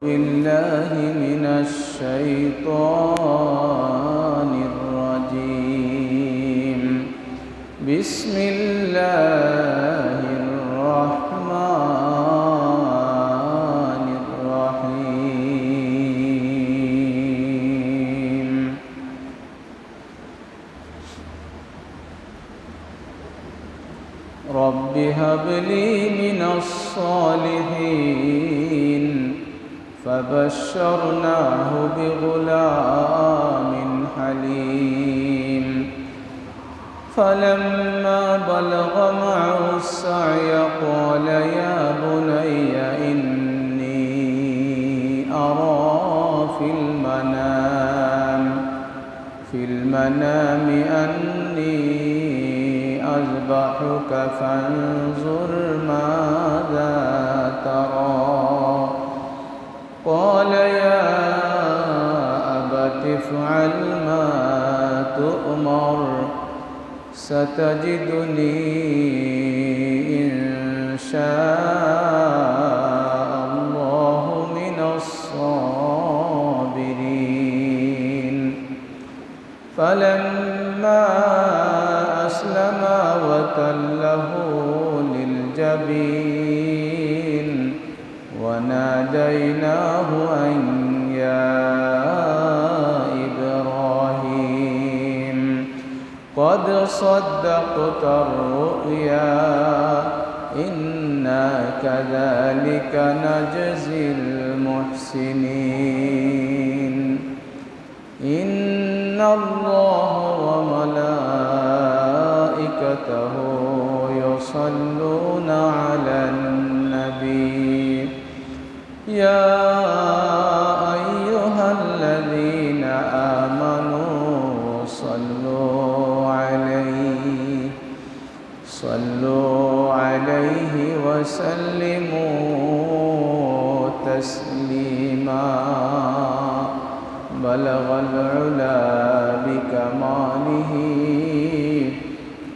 بالله من الشيطان الرجيم. بسم الله الرحمن الرحيم. رب هب لي من الصالحين فبشرناه بغلام حليم. فلما بلغ معه السعي قال يا بني إني أرى في المنام أني أذبحك فانظر ماذا ترى. قال يا أبت افعل ما تؤمر ستجدني إن شاء الله من الصابرين. فلما أسلما وتله للجبين وناديناه أن يا إبراهيم قد صدقت الرؤيا إنا كذلك نجزي المحسنين. إن الله وملائكته يصلون على النبي يا أيها الذين آمنوا صلوا عليه وسلموا تسليما. بلغ العلا بكماله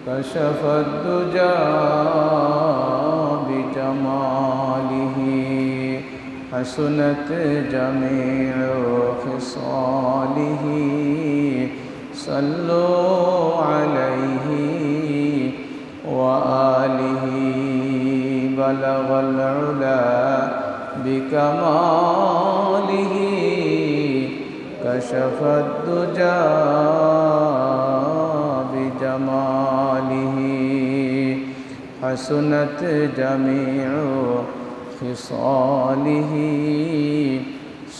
كشف الدجى بجماله حسنت جميع خصاله. صلوا عليه وآله. بلغ العلا بكماله كشف الدجى بجماله حسنت جميع خصاله.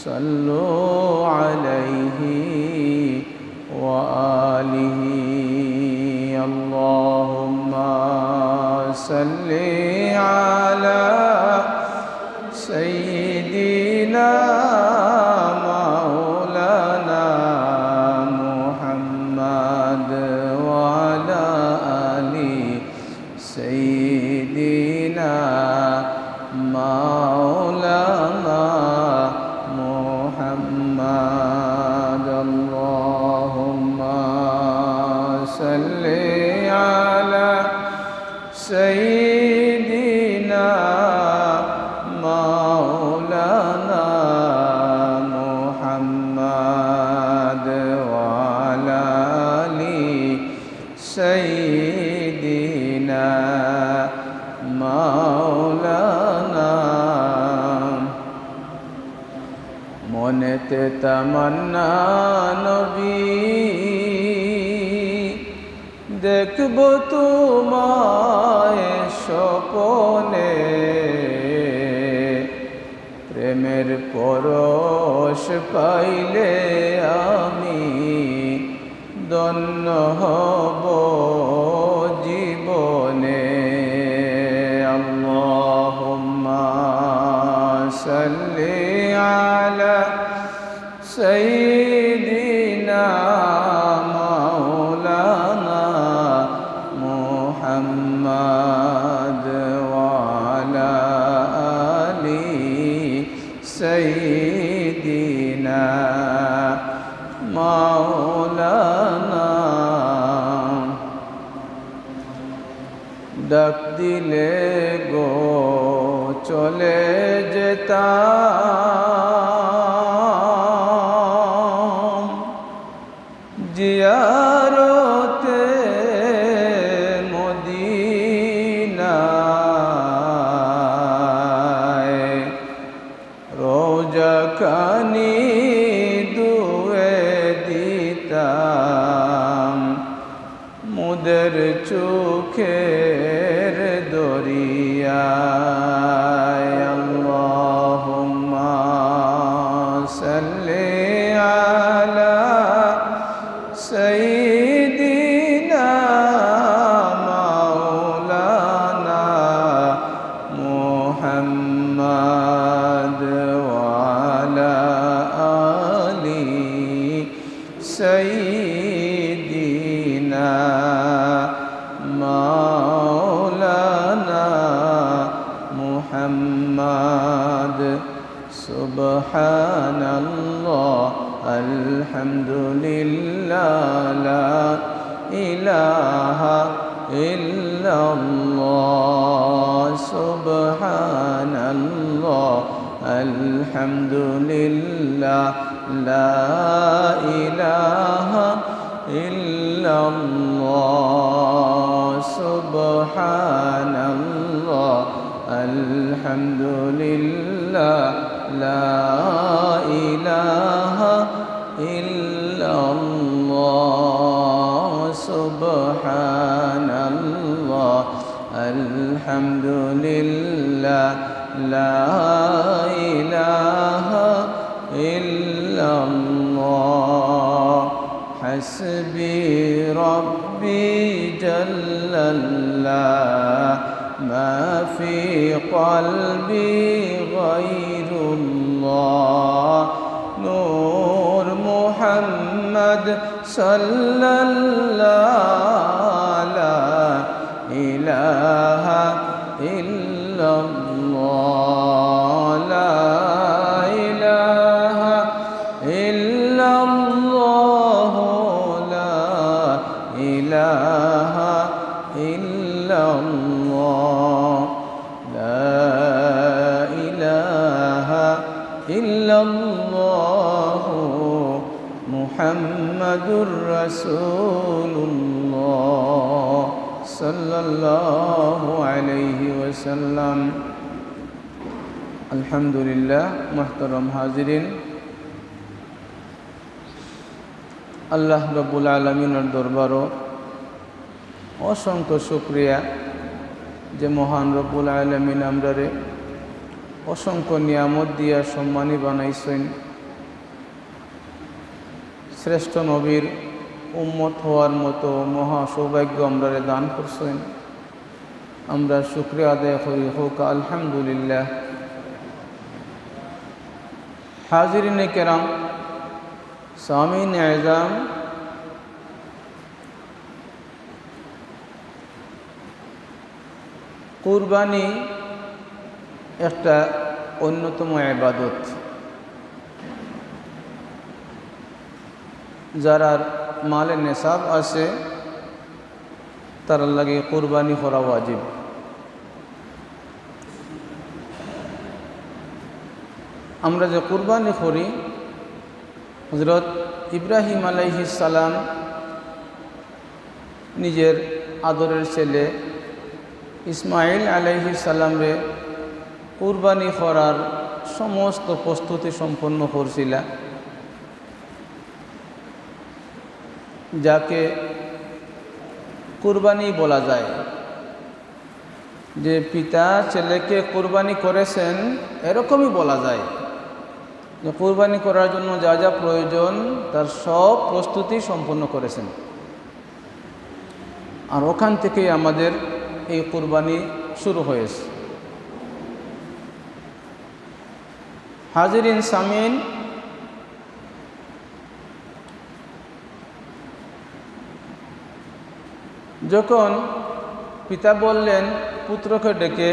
صلوا عليه وآله. اللهم صل على سيدنا مولانا محمد وعلى آل سيدنا مولانا محمد. اللهم صل على سيدنا مولانا محمد وعلى آل سيدنا مولانا। মনেতে তামান্না নবী দেখব তোমায় স্বপনে। প্রেমের পরশ পাইলে আমি ধন্য হব জীবনে। আল্লাহুম্মা সাল্লি আলা সাইয়্যিদিনা মাওলানা মুহাম্মদ ওয়ালা আলি সাইয়্যিদিনা মাওলানা। ডাক দিলে গো চলে যেতাম যখনি দুয়ে দিতাম মুদের চোখের দরিয়ায় আল্লাহুম্মা সাল্লি আলা সাইয়্যিদিনা মাওলানা মুহাম্মদ ওয়া আলা আলি সাইয়্যিদিনা মাওলানা মুহাম্মদ সুবহানাল্লাহ আলহামদুলিল্লাহ লা ইলাহা ইল্লাল্লাহ সুবহানাল্লাহ আলহামদুলিল্লাহ লা ইলাহা ইল্লাল্লাহ সুবহানাল্লাহ আলহামদুলিল্লাহ লা ইলাহা ইল্লাল্লাহ সুবহানাল্লাহ আলহামদুলিল্লাহ লা ইলাহা ইল্লাল্লাহ হাসবি রব্বি জাল্লাল্লাহ মা ফি কলবি গায়রুল্লাহ নূর মুহাম্মদ সাল্লাল্লাহু লা ইলাহা ইল্লাল্লাহ লা ইলাহা ইল্লাল্লাহ লা ইলাহা ইল্লাল্লাহ লা ইলাহা ইল্লাল্লাহ মুহাম্মাদুর রাসূলুল্লাহ সাল্লাল্লাহু আলাইহি ওয়াসাল্লাম। আলহামদুলিল্লাহ, মুহতারাম হাজিরিন, আল্লাহ রাব্বুল আলামিনের দরবারও অসংখ্য শুকরিয়া যে মহান রব্বুল আলামিন আমরারে অসংখ্য নিয়ামত দিয়া সম্মানী বানাইছেন, শ্রেষ্ঠ নবীর উম্মত হওয়ার মতো মহা সৌভাগ্য আমরারে দান করছেন। আমরা শুকরিয়া আদায় করি, হোক আলহামদুলিল্লাহ। হাজিরিনে কেরাম, সামিন এজাম, কুরবানি একটা অন্যতম ইবাদত। যারা মালে নেশাব আছে তার লাগে কুরবানি করা ওয়াজিব। আমরা যে কুরবানি করি, হযরত ইব্রাহিম আলাইহিস সালাম নিজের আদরের ছেলে ইসমাইল আলাইহিস সালামরে কুরবানি করার সমস্ত প্রস্তুতি সম্পন্ন করছিলেন, যাকে কুরবানি বলা যায়। যে পিতা ছেলেকে কুরবানি করেছেন এরকমই বলা যায়, যে কুরবানি করার জন্য যা যা প্রয়োজন তার সব প্রস্তুতি সম্পন্ন করেছেন। আর ওখান থেকেই আমাদের এই কুরবানি শুরু হয়েছে। হাজিরিন সামিন, যখন পিতা বললেন পুত্রকে ডেকে,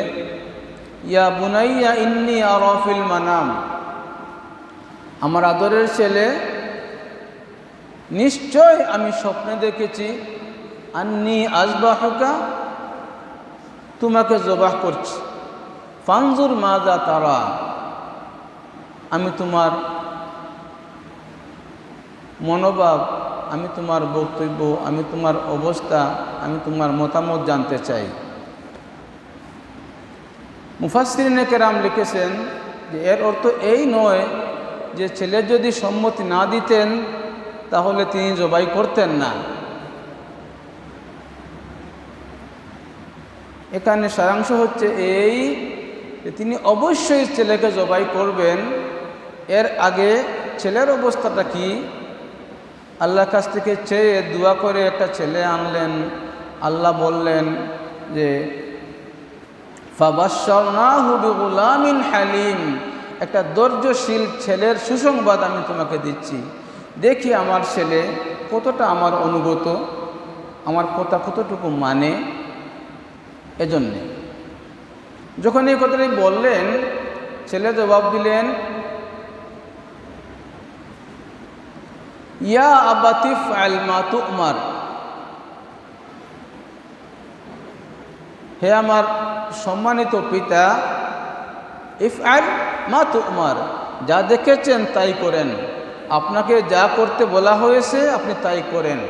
ইয়া বুনাইয়া ইন্নী আরা ফিল মানাম, আমার আদরের ছেলে, নিশ্চয় আমি স্বপ্নে দেখেছি, আন্নী আযবাহুকা, তোমাকে জবাহ করছি, ফানজুর মাযা তারা, আমি তোমার মনোভাব, আমি তোমার বক্তব্য, আমি তোমার অবস্থা, আমি তোমার মতামত জানতে চাই। মুফাসসিরিনে কেরাম লিখেছেন যে এর অর্থ এই নয় যে ছেলে যদি সম্মতি না দিতেন তাহলে তিনি জবাই করতেন না। এখানে সারাংশ হচ্ছে এই যে তিনি অবশ্যই ছেলেকে জবাই করবেন। এর আগে ছেলের অবস্থাটা কি, আল্লাহর কাছ থেকে চেয়ে দোয়া করে একটা ছেলে আনলেন। আল্লাহ বললেন যে ফাবাশশারনাহু বিগুলামিন হালিম, একটা ধৈর্যশীল ছেলের সুসংবাদ আমি তোমাকে দিচ্ছি। দেখি আমার ছেলে কতটা আমার অনুগত, আমার কথা কতটুকু মানে। এজন্যে যখন এই কথাটি বললেন, ছেলে জবাব দিলেন, ইয়া আবাতি ফাআল মা তু'মার, হে আমার সম্মানিত পিতা, ইফআল মা তু'মার, যা দেখেছেন তাই করেন। আপনাকে যা করতে বলা হয়েছে আপনি তাই করেন।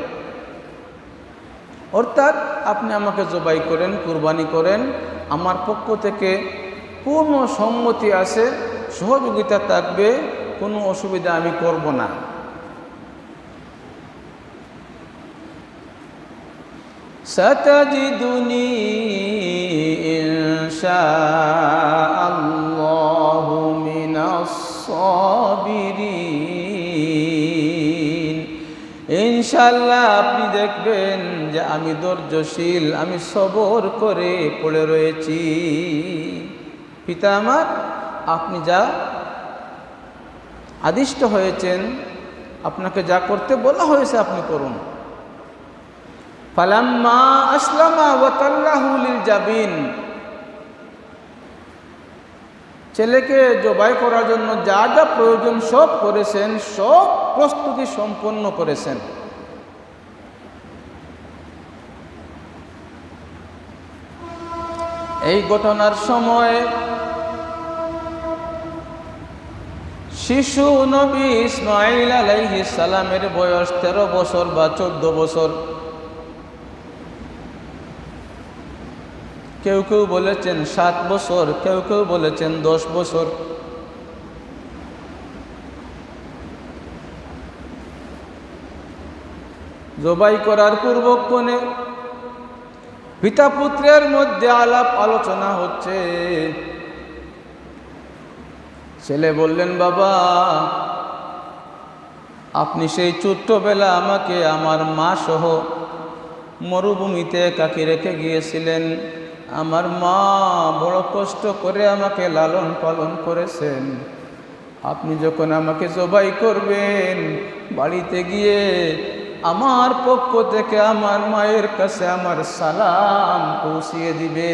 অর্থাৎ আপনি আমাকে জবাই করেন, কুরবানি করেন, আমার পক্ষ থেকে পূর্ণ সম্মতি আছে, সহযোগিতা থাকবে, কোনো অসুবিধা আমি করব না। সাতাজিদুনি ইনশাআল্লাহু মিনাস সাবিরিন, ইনশাআল্লাহ আপনি দেখবেন যে আমি ধৈর্যশীল, আমি সবর করে পড়ে রয়েছি। পিতা আমার, আপনি যা আদিষ্ট হয়েছেন, আপনাকে যা করতে বলা হয়েছে আপনি করুন। ফালাম্মা আসলামা ওয়া তাল্লাহু লিল জাবিন, ছেলেকে জবাই করার জন্য যা যা প্রয়োজন সব করেছেন, সব প্রস্তুতি সম্পন্ন করেছেন। এই ঘটনার সময় শিশু নবী ইসমাঈল আলাইহিস সালামের বয়স 13 বছর বা 14 বছর। কেউ কেউ বলেছেন 7 বছর, কেউ কেউ বলেছেন 10 বছর। জবাই করার পূর্বক্ষণে পিতা পুত্রের মধ্যে আলাপ আলোচনা হচ্ছে। ছেলে বললেন, বাবা, আপনি সেই ছোট্টবেলা আমাকে আমার মা সহ মরুভূমিতে একাকী রেখে গিয়েছিলেন। আমার মা বড় কষ্ট করে আমাকে লালন পালন করেছেন। আপনি যখন আমাকে জবাই করবেন, বাড়িতে গিয়ে আমার পক্ষ থেকে আমার মায়ের কাছে আমার সালাম পৌঁছিয়ে দিবে।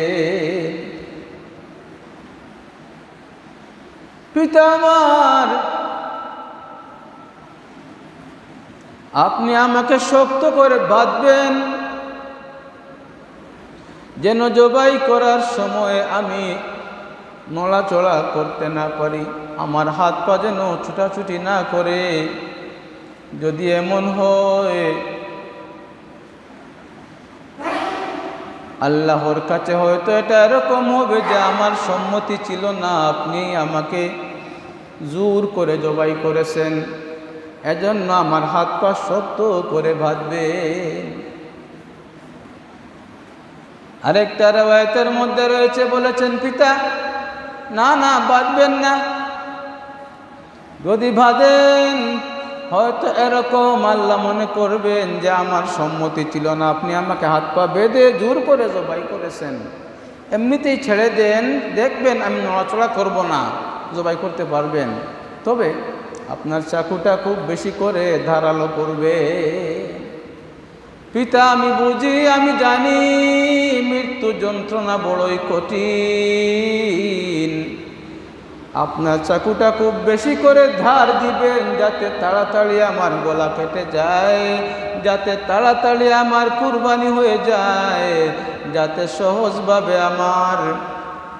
পিতা আমার, আপনি আমাকে শক্ত করে বাঁধবেন, যেন জবাই করার সময় আমি নড়াচড়া করতে না পারি, আমার হাত পা যেন ছুটাছুটি না করে। যদি এমন হয়, আল্লাহর কাছে হয়তো এটা এরকম হবে যে আমার সম্মতি ছিল না, আপনি আমাকে জোর করে জবাই করেছেন, এজন্য আমার হাত পা শক্ত করে বাঁধবেন। আরেকটা রওয়ায়াতের মধ্যে রয়েছে, বলেছেন পিতা, না না, বাঁধবেন না। যদি বাঁধেন হয়তো এরকম আল্লাহ মনে করবেন যে আমার সম্মতি ছিল না, আপনি আমাকে হাত পা বেঁধে জোর করে জবাই করেছেন। এমনিতেই ছেড়ে দেন, দেখবেন আমি নড়াচড়া করব না, জবাই করতে পারবেন। তবে আপনার চাকুটা খুব বেশি করে ধারালো করবে। পিতা, আমি বুঝি, আমি জানি মৃত্যু যন্ত্রণা বড়ই কঠিন। আপনার চাকুটা খুব বেশি করে ধার দিবেন, যাতে তাড়াতাড়ি আমার গলা কেটে যায়, যাতে তাড়াতাড়ি আমার কুরবানি হয়ে যায়, যাতে সহজভাবে আমার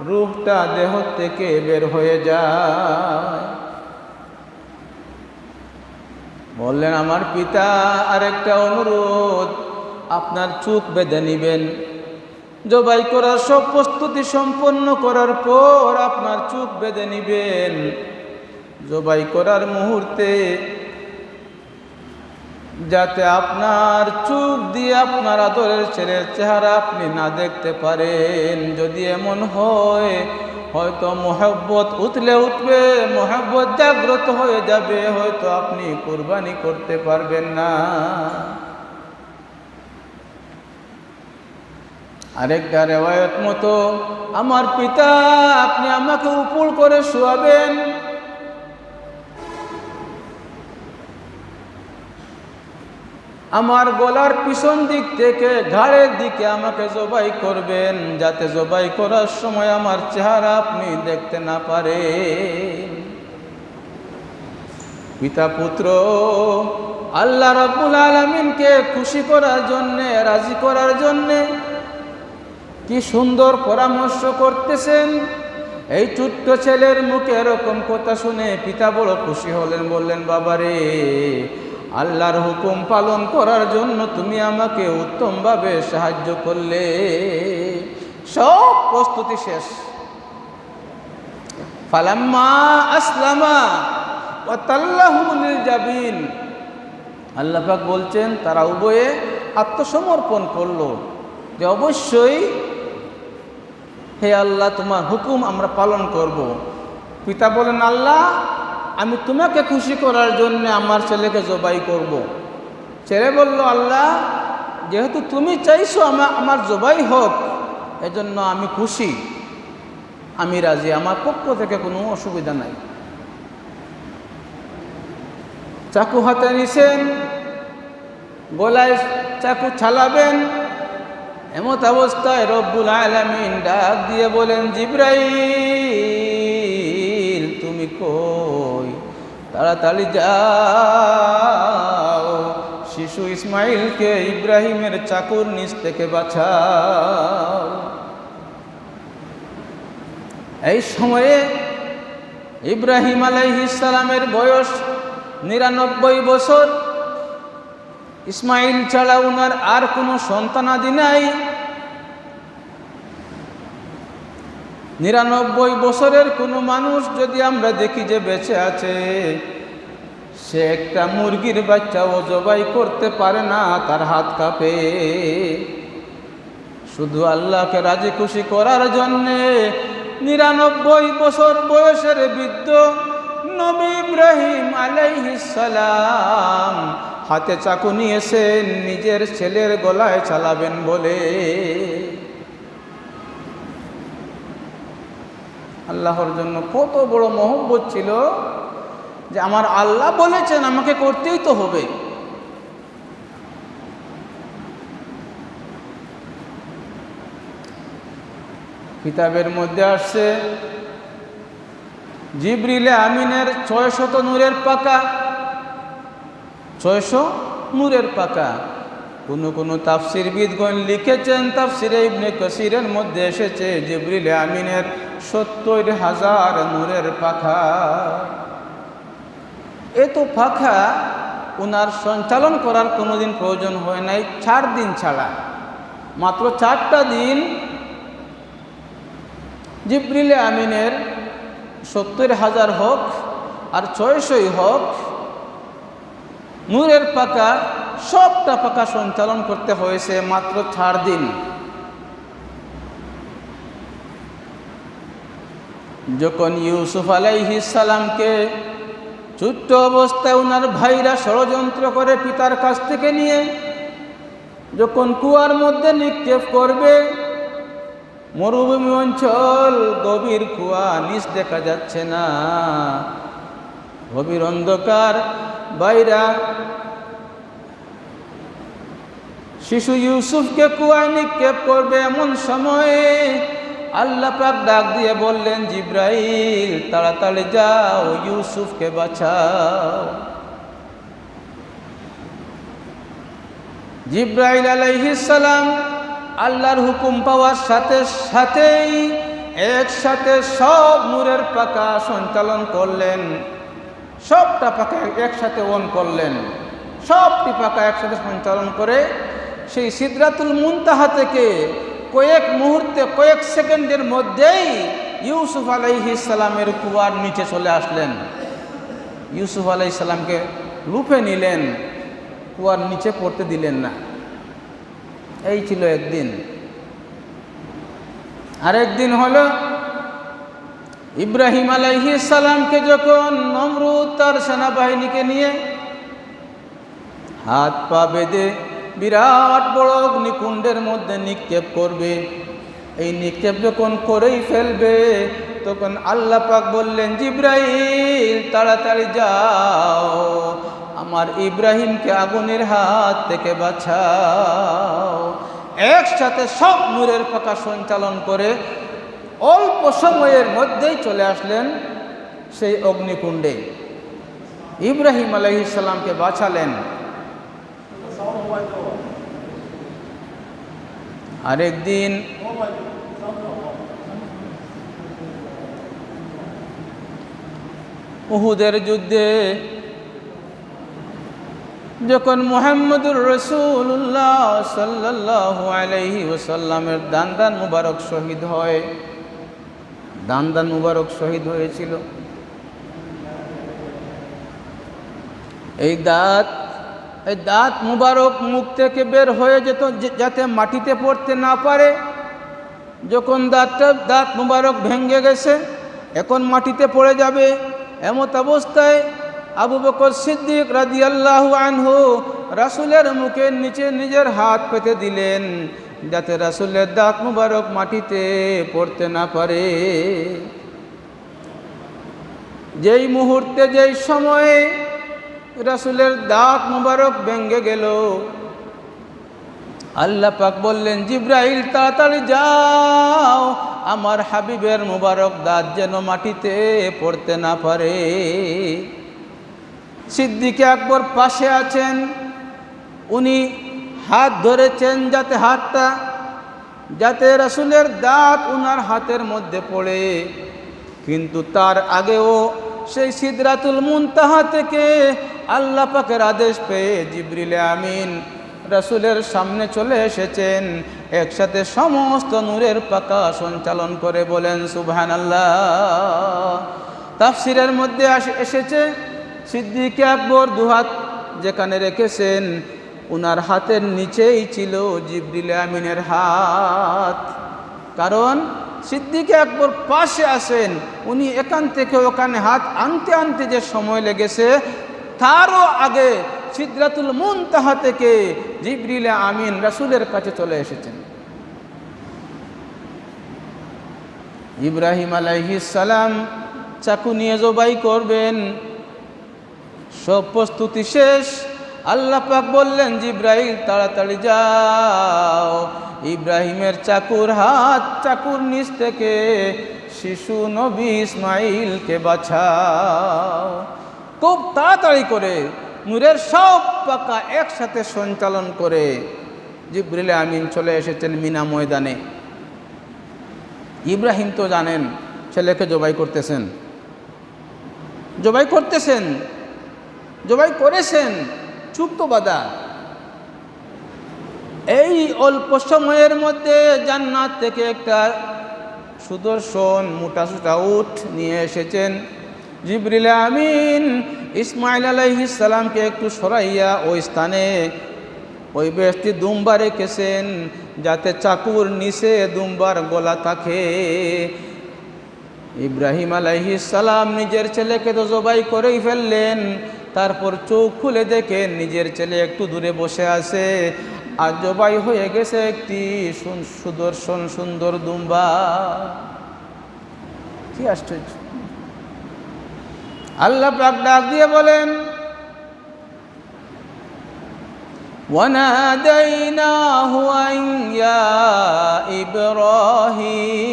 রূহটা দেহ থেকে বের হয়ে যায়। বললেন, আমার পিতা, আরেকটা অনুরোধ, আপনার চোখ বেঁধে নিবেন। জবাই করার সব প্রস্তুতি সম্পন্ন করার পর আপনার চোখ বেঁধে নিবেন। জবাই করার মুহূর্তে যাতে আপনার চোখ দিয়ে আপনার আদরের ছেলের চেহারা আপনি না দেখতে পারেন। যদি এমন হয়, হয়তো মোহব্বত উতলে উঠবে, মোহব্বত জাগ্রত হয়ে যাবে, হয়তো আপনি কুরবানি করতে পারবেন না। আরেকটা রেওয়ায়ত মতো, আমার পিতা আপনি আমাকে উপর করে শোয়াবেন, আমার গলার পিছন দিক থেকে ঘাড়ের দিকে আমাকে জবাই করবেন, যাতে জবাই করার সময় আমার চেহারা আপনি দেখতে না পারেন। পিতা পুত্র আল্লাহ রাব্বুল আলামিনকে খুশি করার জন্যে, রাজি করার জন্যে কি সুন্দর পরামর্শ করতেছেন। এই ছোট্ট ছেলের মুখে এরকম কথা শুনে পিতা বড় খুশি হলেন, বললেন, বাবারে, আল্লাহর হুকুম পালন করার জন্য তুমি আমাকে উত্তমভাবে সাহায্য করলে। সব প্রস্তুতি শেষ। ফালাম্মা আসলামা ওয়া তাল্লাহু লিল জাবিন, আল্লাহ পাক বলছেন তারা উভয়ে আত্মসমর্পণ করলো যে অবশ্যই হে আল্লাহ, তোমার হুকুম আমরা পালন করব। পিতা বলেন, আল্লাহ, আমি তোমাকে খুশি করার জন্য আমার ছেলেকে জবাই করব। ছেলে বলল, আল্লাহ, যেহেতু তুমি চাইছো আমার জবাই হোক, এজন্য আমি খুশি, আমি রাজি, আমার পক্ষ থেকে কোনো অসুবিধা নাই। চাকু হাতে নিছেন, গলায় চাকু ছালাবেন, এমত অবস্থায় রব্বুল আলামিন ডাক দিয়ে বলেন, জিবরাইল তুমি কই? তাড়াতাড়ি যাও, শিশু ইসমাইলকে ইব্রাহিমের চাকুর নিচ থেকে বাঁচাও। এই সময়ে ইব্রাহিম আলাইহিস সালামের বয়স 99 বছর। ইসমাইল ছাড়া উনার আর কোনো সন্তানাদি নাই। 99 বছরের কোনো মানুষ যদি আমরা দেখি যে বেঁচে আছে, সে একটা মুরগির বাচ্চাও জবাই করতে পারে না, তার হাত কাঁপে। শুধু আল্লাহকে রাজি খুশি করার জন্যে 99 বছর বয়সের বৃদ্ধ নবী ইব্রাহিম আলাইহিস সালাম হাতে চাকু নিয়েছেন নিজের ছেলের গলায় চালাবেন বলে। আল্লাহর জন্য কত বড় মহব্বত ছিল যে আমার আল্লাহ বলেছেন আমাকে করতেই তো হবে। কিতাবের মধ্যে আসছে জিবরিলে আমিনের 600 নূরের পাকা, 600 নূরের পাকা। কোন তাফসীরবিদগণ লিখেছেন, তাফসীরে ইবনে কাসিরের মধ্যে এসেছে জিবরিলে আমিনের 70,000 নূরের পাখা। এত পাখা ওনার সঞ্চালন করার কোনোদিন প্রয়োজন হয় নাই 4 দিন ছাড়া। মাত্র 4টা দিন জিবরিলে আমিনের 70,000 হোক আর 600 হোক, নূরের পাকা সবটা পাকা সঞ্চালন করতে হয়েছে মাত্র 4 দিন। যখন ইউসুফ আলাইহিস সালামকে ছোট্ট অবস্থায় ওনার ভাইরা ষড়যন্ত্র করে পিতার কাছ থেকে নিয়ে যখন কুয়ার মধ্যে নিক্ষেপ করবে, মরুভূমি অঞ্চল, গভীর কুয়া, নিচ দেখা যাচ্ছে না, গভীর অন্ধকার, ভাইরা শিশু ইউসুফকে কুয়ায় নিক্ষেপ করবে, এমন সময়ে আল্লাহ পাক ডাক দিয়ে বললেন, জিবরাইল তাড়াতাড়ি যাও, ইউসুফকে বাঁচাও। জিবরাইল আলাইহিস সালাম আল্লাহর হুকুম পাওয়ার সাথে সাথেই একসাথে সব নূরের পাকা সঞ্চালন করলেন, সবটা পাকা একসাথে অন করলেন। সবটি পাকা একসাথে সঞ্চালন করে সেই সিদরাতুল মুনতাহা থেকে কয়েক মুহূর্তে, কয়েক সেকেন্ডের মধ্যেই ইউসুফ আলাইহিস সালামের কুয়ার নিচে চলে আসলেন। ইউসুফ আলাইহিস সালামকে লুফে নিলেন, কুয়ার নিচে পড়তে দিলেন না। এই ছিল একদিন। আরেকদিন হলো ইব্রাহিম আলাইহিস সালামকে যখন নমরুদ তার সেনাবাহিনীকে নিয়ে হাত পা বেঁধে বিরাট বড় অগ্নিকুণ্ডের মধ্যে নিক্ষেপ করবে, এই নিক্ষেপ যখন করেই ফেলবে তখন আল্লাহ পাক বললেন, জিব্রাইল তাড়াতাড়ি যাও, আমার ইব্রাহিমকে আগুনের হাত থেকে বাঁচাও। একসাথে সব নূরের পাখা সঞ্চালন করে অল্প সময়ের মধ্যেই চলে আসলেন সেই অগ্নিকুণ্ডে। ইব্রাহিম আলাইহিস সালামকে বাঁচালেন। আরেকদিন উহুদের যুদ্ধে যখন মুহাম্মদুর রাসূলুল্লাহ সাল্লাল্লাহু আলাইহি ওয়াসাল্লামের দান্দান মুবারক শহীদ হয়, দান্দান মুবারক শহীদ হয়েছিল। এই দাঁত মুবারক মুখ থেকে বের হয়ে যেত, যাতে মাটিতে পড়তে না পারে। যখন দাঁত মুবারক ভেঙে গেছে, এখন মাটিতে পড়ে যাবে, এমত অবস্থায় আবু বকর সিদ্দিক রাদিয়াল্লাহু আনহু রাসূলের মুখের নিচে নিজের হাত পেতে দিলেন, যাতে রাসূলের দাঁত মুবারক মাটিতে পড়তে না পারে। যেই মুহূর্তে, যেই সময়ে রাসূলের দাঁত মুবারক ভেঙে গেল, আল্লাহ পাক বললেন, জিব্রাইল তাড়াতাড়ি যাও, আমার হাবিবের মুবারক দাঁত যেন মাটিতে পড়তে না পারে। সিদ্দিক আকবর পাশে আছেন, উনি হাত ধরেছেন যাতে রাসূলের দাঁত উনার হাতের মধ্যে পড়ে। কিন্তু তার আগেও সেই সিদরাতুল মুনতাহা থেকে আল্লাহ পাকের আদেশ পেয়ে জিবরিল আমিন রাসূলের সামনে চলে এসেছেন, একসাথে সমস্ত নূরের পাখা সঞ্চালন করে বলেন সুবহানাল্লাহ। তাফসিরের মধ্যে এসেছে, সিদ্দিক আকবর দুহাত যেখানে রেখেছেন, উনার হাতের নিচেই ছিল জিবরিল আমিনের হাত। কারণ সিদ্দিক আকবর পাশে আসেন, উনি এখান থেকে ওখানে হাত আনতে আনতে যে সময় লেগেছে, তারও আগে সিদরাতুল মুনতাহা থেকে জিবরিল আমিন রাসূলের কাছে চলে এসেছেন। ইব্রাহিম আলাইহিস সালাম চাকু নিয়ে জবাই করবেন, সব প্রস্তুতি শেষ। আল্লাহ পাক বললেন, জিব্রাইল তাড়াতাড়ি যাও, ইব্রাহিমের চাকুর নিচ থেকে শিশু নবী ইসমাইলকে বাঁচাও। খুব তাড়াতাড়ি করে নূরের সব পাখা একসাথে সঞ্চালন করে জিবরিল আমিন চলে এসেছেন মিনা ময়দানে। ইব্রাহিম তো জানেন ছেলেকে জবাই করেছেন, চুপ তো বাদা। এই অল্প সময়ের মধ্যে জান্নাত থেকে একটা সুদর্শন মোটা উট নিয়ে এসেছেন। জিবরিল আমিন ইসমাইল আলাইহিস সালামকে একটু সরাইয়া ওই স্থানে ওই ব্যক্তি দুম্বা রেখেছেন, যাতে চাকুর নিচে দুম্বার গলা থাকে। ইব্রাহিম আলাইহিস সালাম নিজের ছেলেকে তো জবাই করেই ফেললেন, তারপর চোখ খুলে দেখেন নিজের ছেলে একটু দূরে বসে আছে, আর জবাই হয়ে গেছে একটি সুদর্শন সুন্দর দুম্বা। কি আশ্চর্য! আল্লাহ পাক ডাক দিয়ে বলেন, وَنَادَيْنَاهُ أَنْ يَا إِبْرَاهِيمُ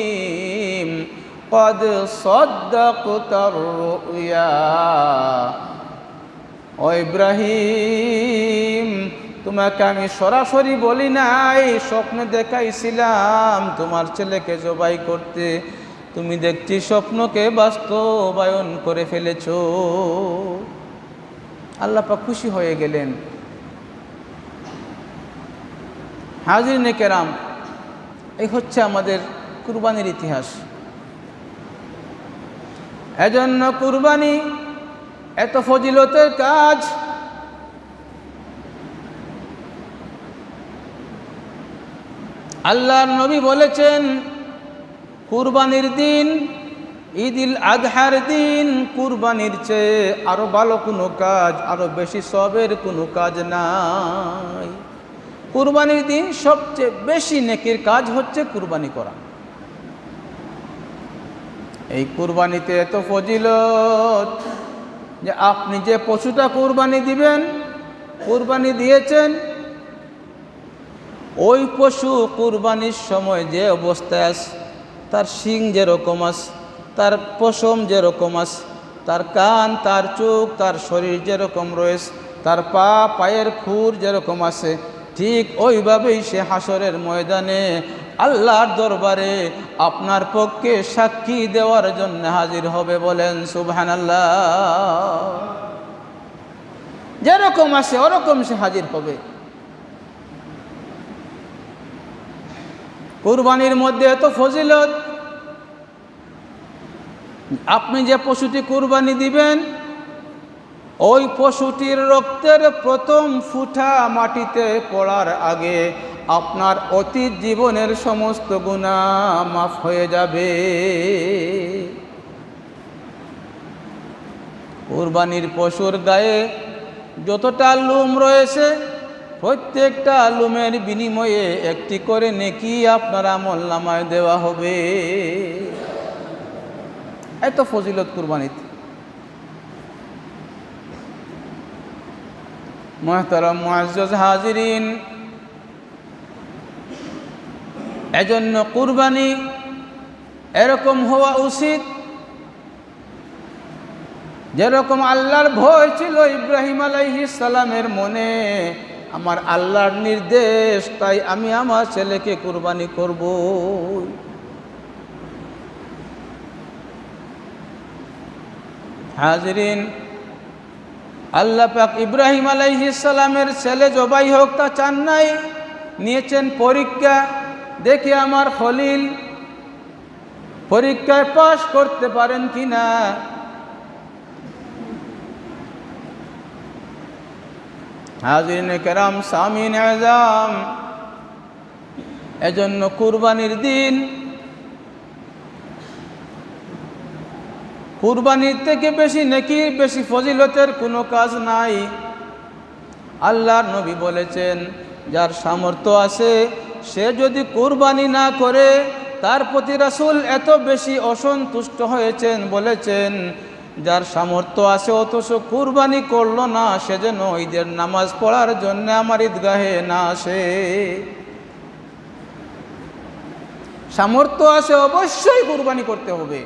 قَدْ صَدَّقْتَ الرُّؤْيَا। ও ইব্রাহিম, তোমাকে আমি সরাসরি বলি নাই, স্বপ্নে দেখাইছিলাম তোমার ছেলেকে জবাই করতে, তুমি দেখছি স্বপ্নকে বাস্তবায়ন করে ফেলেছো। আল্লাহ পাক খুশি হয়ে গেলেন। হাজিরিনে কেরাম, এই হচ্ছে আমাদের কুরবানির ইতিহাস। এজন্য কুরবানি এত ফজিলতের কাজ। আল্লাহর নবী বলেছেন, কুরবানির দিন, ঈদুল আজহার দিন কুরবানির চেয়ে আরো ভালো কোনো কাজ, আরো বেশি সওয়াবের কোনো কাজ নাই। কুরবানির দিন সবচেয়ে বেশি নেকির কাজ হচ্ছে কুরবানি করা। এই কুরবানিতে এত ফজিলত যে আপনি যে পশুটা কুরবানি দিবেন, কুরবানি দিয়েছেন, ওই পশু কুরবানির সময় যে অবস্থায় আছে, তার শিং যেরকম আছে, তার পশম যেরকম আছে, তার কান, তার চোখ, তার শরীর যেরকম রয়েছে, তার পা পায়ের খুর যেরকম আছে, ঠিক ওইভাবেই সে হাসরের ময়দানে আল্লাহর দরবারে আপনার পক্ষে সাক্ষী দেওয়ার জন্য হাজির হবে। বলেন সুবহানাল্লাহ। যেরকম আছে ওরকম সে হাজির হবে। কুরবানির মধ্যে এত ফজিলত, আপনি যে পশুটি কুরবানি দিবেন, ওই পশুটির রক্তের প্রথম ফুটা মাটিতে পড়ার আগে আপনার অতীত জীবনের সমস্ত গুনাহ মাফ হয়ে যাবে। কুরবানির পশুর গায়ে যতটা লোম রয়েছে, প্রত্যেকটা লোমের বিনিময়ে একটি করে নেকি আপনার আমলনামায় দেওয়া হবে। এত ফজিলত কুরবানিতে। মুহতারাম মুআজ্জাজ হাজিরিন, এজন্য কুরবানি এরকম হওয়া উচিত যেরকম আল্লাহর ভয় ছিল ইব্রাহিম আলাইহিস সালামের মনে, আমার আল্লাহর নির্দেশ, তাই আমি আমার ছেলেকে কুরবানি করব। হাজিরিন, আল্লাহ পাক ইব্রাহিম আলাইহিস সালামের ছেলে জবাই হোক তা চান নাই, নিয়েছেন পরীক্ষা। দেখি আমার খলিল পরীক্ষায় পাশ করতে পারেন কিনা। হাজিরিন কেরাম, সামিন আযাম, এজন্য কুরবানির দিন, কুরবানির থেকে বেশি নেকি, বেশি ফজিলতের কোনো কাজ নাই। আল্লাহর নবী বলেছেন, যার সামর্থ্য আছে সে যদি কুরবানি না করে, তার প্রতি রাসূল এত বেশি অসন্তুষ্ট হয়েছেন, বলেছেন, যার সামর্থ্য আছে অথচ কুরবানি করলো না, সে যেন ঈদের নামাজ পড়ার জন্য আমার ঈদগাহে না আসে। সামর্থ্য আছে অবশ্যই কুরবানি করতে হবে।